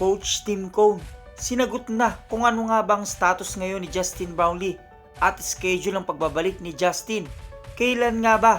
Coach Tim Cone, sinagot na kung ano nga bang status ngayon ni Justin Brownlee at schedule ng pagbabalik ni Justin. Kailan nga ba?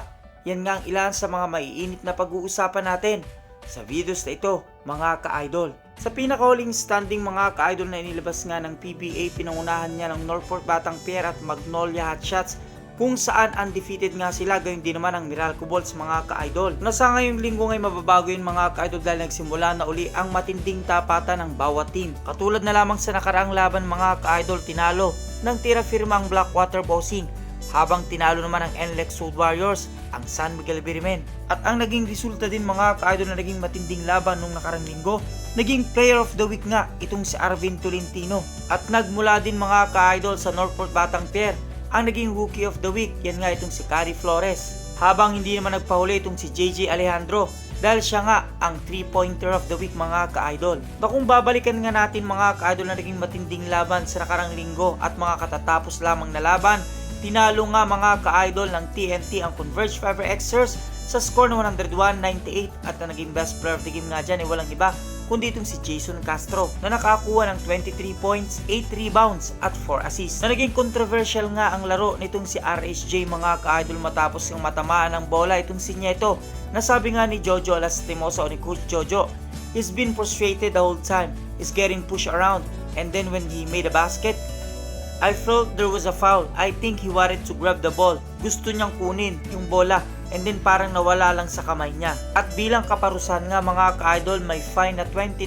Yan nga ang ilan sa mga maiinit na pag-uusapan natin sa videos na ito, mga ka-idol. Sa pinakahuling standing mga ka-idol na inilabas nga ng PBA, pinangunahan niya ng Northport Batang Pier at Magnolia Hotshots kung saan undefeated nga sila, gayon din naman ang Meralco Bolts mga ka-idol. Nasa ngayong linggo ngay mababago yun mga ka-idol dahil nagsimula na uli ang matinding tapatan ng bawat team. Katulad na lamang sa nakaraang laban mga ka-idol, tinalo ng tira firma ang Blackwater Bossing, habang tinalo naman ang NLEX Road Warriors ang San Miguel Birimen. At ang naging resulta din mga ka-idol na naging matinding laban nung nakaraang linggo, naging Player of the Week nga itong si Arvin Tolentino. At nagmula din mga ka-idol sa Northport Batang Pier ang naging Rookie of the Week, yan nga itong si Cari Flores. Habang hindi naman nagpahuli itong si JJ Alejandro dahil siya nga ang 3-pointer of the week mga ka-idol. Na kung babalikan nga natin mga ka-idol na naging matinding laban sa nakarang linggo at mga katatapos lamang na laban, tinalo nga mga ka-idol ng TNT ang Converge Fiber Xers sa score na 101-98 at na naging best player of the game nga dyan ay walang iba kundi itong si Jason Castro na nakakuha ng 23 points, 8 rebounds at 4 assists. Na naging controversial nga ang laro nitong si RSJ mga ka-idol matapos yung matamaan ng bola itong si Nieto. Nasabi nga ni Jojo Lastimosa o ni Coach Jojo, he's been frustrated the whole time, he's getting pushed around, and then when he made a basket, I felt there was a foul. I think he wanted to grab the ball. Gusto niyang kunin yung bola and then parang nawala lang sa kamay niya. At bilang kaparusahan nga mga ka-idol, may fine na 20,000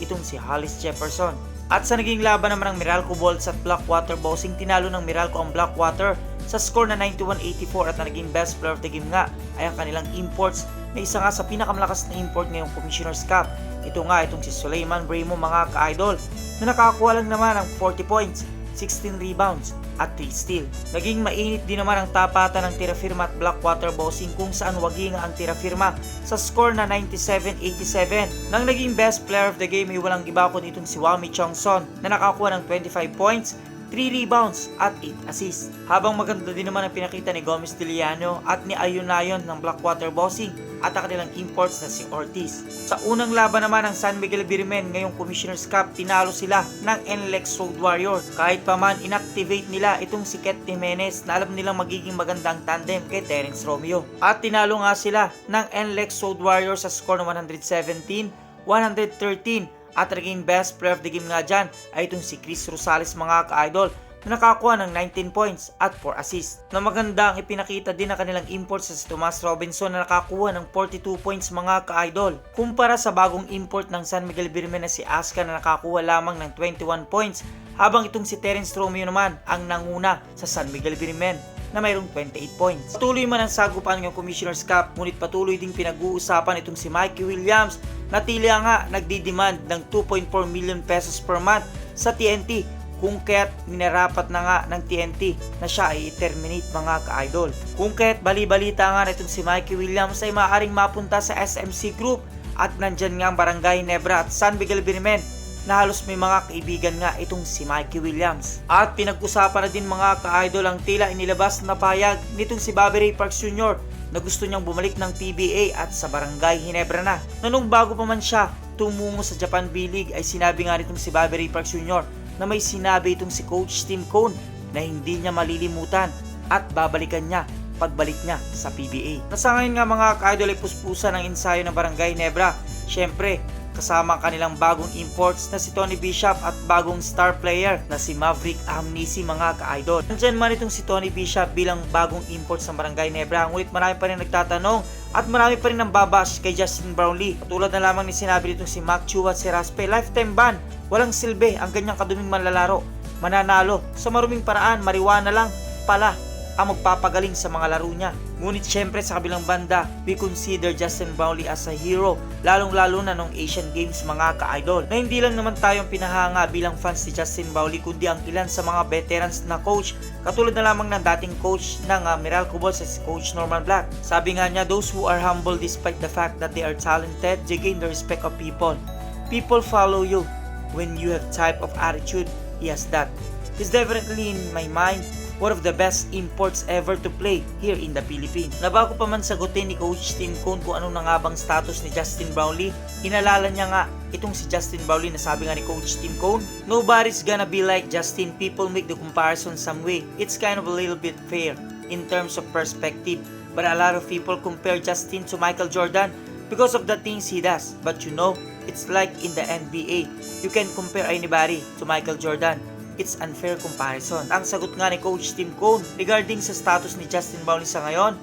itong si Hollis Jefferson. At sa naging laban naman ng Meralco Bolts at Blackwater Bossing, tinalo ng Meralco ang Blackwater sa score na 91-84 at na naging best player of the game nga ay ang kanilang imports na isa nga sa pinakamalakas na import ngayong Commissioner's Cup. Ito nga itong si Suleiman Bremo mga ka-idol na nakakuha lang naman ng 40 points, 16 rebounds at 3 steal. Naging mainit din naman ang tapatan ng tira firma at Blackwater Bossing kung saan wagi nga ang tira firma sa score na 97-87. Nang naging best player of the game ay walang iba kundi itong si Wami Chongson na nakakuha ng 25 points, 3 rebounds at 8 assists. Habang maganda din naman ang pinakita ni Gomez Diliano at ni Ayunayon ng Blackwater Bossing at ang kanilang imports na si Ortiz. Sa unang laban naman ng San Miguel Birimen ngayong Commissioner's Cup, tinalo sila ng NLEX Road Warriors. Kahit pa man inactivate nila itong si Ket Jimenez na alam nilang magiging magandang tandem kay Terence Romeo. At tinalo nga sila ng NLEX Road Warriors sa score na 117-113. At naging best player of the game nga dyan ay itong si Chris Rosales mga ka-idol na nakakuha ng 19 points at 4 assists. Na maganda ang ipinakita din ng kanilang imports sa si Tomas Robinson na nakakuha ng 42 points mga ka-idol. Kumpara sa bagong import ng San Miguel Birimen na si Aska na nakakuha lamang ng 21 points, habang itong si Terence Romeo naman ang nanguna sa San Miguel Birimen na mayroong 28 points. Patuloy man ang sagupan ng Commissioner's Cup, ngunit patuloy ding pinag-uusapan itong si Mikey Williams na tila nga nagdidemand ng 2.4 million pesos per month sa TNT, kung kaya't minarapat na nga ng TNT na siya ay i-terminate mga ka-idol. Kung kaya't bali-balita nga na itong si Mikey Williams ay maaaring mapunta sa SMC Group at nandyan nga ang Barangay Nebra at San Miguel Birimen na halos may mga kaibigan nga itong si Mikey Williams. At pinag-usapan na din mga ka-idol ang tila inilabas na payag nitong si Bobby Ray Parks Jr. na gusto niyang bumalik ng PBA at sa Barangay Ginebra na. Nung bago pa man siya tumungo sa Japan B-League ay sinabi nga nitong si Bobby Ray Parks Jr. na may sinabi itong si Coach Tim Cone na hindi niya malilimutan at babalikan niya pagbalik niya sa PBA. Nasa ngayon nga mga ka-idol ay puspusan ng ensayo ng Barangay Ginebra. Syempre, kasama ang kanilang bagong imports na si Tony Bishop at bagong star player na si Maverick Amnisi mga ka-idol. Nandyan man itong si Tony Bishop bilang bagong imports ng Barangay Ginebra, ngunit marami pa rin nagtatanong at marami pa rin ang babash kay Justin Brownlee. Tulad na lamang ni sinabi nitong si Mac Chu at si Raspe, lifetime ban, walang silbi ang ganyang kaduming manlalaro. Mananalo sa maruming paraan, marijuana lang pala ang magpapagaling sa mga laro niya. Ngunit syempre sa kabilang banda, we consider Justin Brownlee as a hero, lalong-lalo na nung Asian Games mga ka-idol. Na hindi lang naman tayong pinahanga bilang fans ni Justin Brownlee, kundi ang ilan sa mga veterans na coach, katulad na lamang ng dating coach ng Meralco Bolts si Coach Norman Black. Sabi nga niya, those who are humble despite the fact that they are talented, they gain the respect of people. People follow you when you have type of attitude he has that. He's definitely in my mind one of the best imports ever to play here in the Philippines. Na bago pa man sagutin ni Coach Tim Cone kung ano na nga bang status ni Justin Brownlee, inalala niya nga itong si Justin Brownlee na sabi nga ni Coach Tim Cone, nobody's gonna be like Justin. People make the comparison some way. It's kind of a little bit fair in terms of perspective. But a lot of people compare Justin to Michael Jordan because of the things he does. But you know, it's like in the NBA. You can compare anybody to Michael Jordan. It's unfair comparison. Ang sagot nga ni Coach Tim Cone regarding sa status ni Justin Brownlee sa ngayon,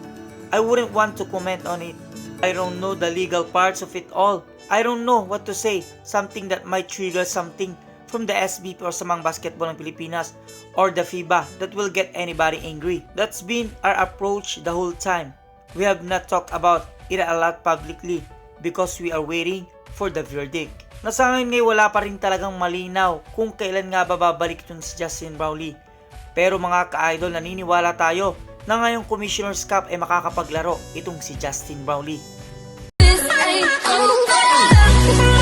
I wouldn't want to comment on it. I don't know the legal parts of it all. I don't know what to say. Something that might trigger something from the SBP or sa mga basketball ng Pilipinas or the FIBA that will get anybody angry. That's been our approach the whole time. We have not talked about it a lot publicly because we are waiting for the verdict. Nasa ngayon wala pa rin talagang malinaw kung kailan nga babalik itong si Justin Brownlee. Pero mga ka-idol, naniniwala tayo na ngayong Commissioner's Cup ay makakapaglaro itong si Justin Brownlee. This ain't over.